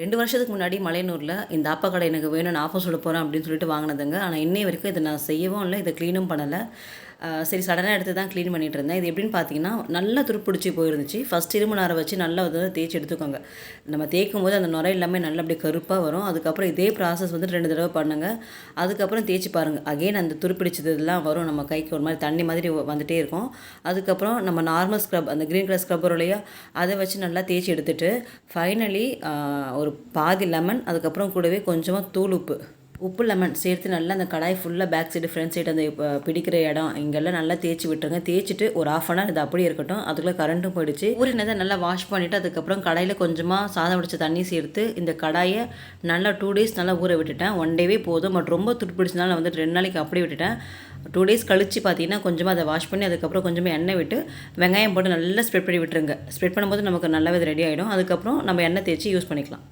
2 வருஷத்துக்கு முன்னாடி மலையனூரில இந்த ஆப்பக்கடை எனக்கு வேணும். நான் ஆஃபர் சொல்ல போறேன் அப்படின்னு சொல்லிட்டு வாங்குனதுங்க. ஆனா இன்னைய வரைக்கும் இத நான் செய்யவும் இல்ல. இத கிளீனும் பண்ணல. சரி சடனா எடுத்து தான் கிளீன் பண்ணிட்டு இருந்தேன். இது எப்படின்னு பார்த்தீங்கன்னா, நல்லா துருப்பிடிச்சு போயிருந்துச்சு. ஃபர்ஸ்ட் இரும்பு நார வச்சு நல்லா வந்து தேய்ச்சு எடுத்துக்கோங்க. நம்ம தேய்க்கும்போது அந்த நுரை எல்லாமே நல்லா அப்படியே கருப்பா வரும். அதுக்கப்புறம் இதே ப்ராசஸ் வந்து 2 தடவ பண்ணுங்க. அதுக்கப்புறம் தேய்ச்சு பாருங்க. அகைன் அந்த துருப்பிடிச்சதெல்லாம் வரும். நம்ம கைக்கு ஒரு மாரி தண்ணி மாதிரி வந்துட்டே இருக்கும். அதுக்கப்புறம் நம்ம நார்மல் ஸ்க்ரப் அந்த கிரீன் கலர் ஸ்க்ரப்பர் இல்லையா? அத வச்சு நல்லா தேய்ச்சு எடுத்துட்டு, ஃபைனலி ஒரு பாதி லெமன், அதுக்கப்புறம் கூடவே கொஞ்சமா தூள் உப்பு. உப்பு, லெமன் சேர்த்து நல்லா அந்த கடாய் ஃபுல்லா பேக் சைடு, ஃப்ரண்ட் சைடு அந்த பிடிக்கிற இடம் இங்கெல்லாம் நல்லா தேய்ச்சி விட்டுருங்க. தேய்ச்சிட்டு ஒரு 1/2 அன் ஹவர் இது அப்படியே இருக்கட்டும். அதுக்குள்ள கரண்ட்டும் போயிடுச்சு. ஊறினதை நல்லா வாஷ் பண்ணிவிட்டு அதுக்கப்புறம் கடாயில் கொஞ்சமாக சாதம் வடிச்ச தண்ணி சேர்த்து இந்த கடாயை நல்லா 2 டேஸ் நல்லா ஊற விட்டுட்டேன். 1 டேவே போதும். பட் ரொம்ப துருப்பிடிச்சனால நான் வந்து 2 நாளைக்கு அப்படியே விட்டுட்டேன். 2 டேஸ் கழிச்சு பார்த்தீங்கன்னா கொஞ்சமாக அதை வாஷ் பண்ணி அதுக்கப்புறம் கொஞ்சமாக எண்ணெய் விட்டு வெங்காயம் போட்டு நல்லா ஸ்ப்ரெட் பண்ணி விட்டுருங்க. ஸ்ப்ரெட் பண்ணும்போது நமக்கு நல்லாவே அது ரெடி ஆகிடும். அதுக்கப்புறம் நம்ம எண்ணெய் தேய்ச்சி யூஸ் பண்ணிக்கலாம்.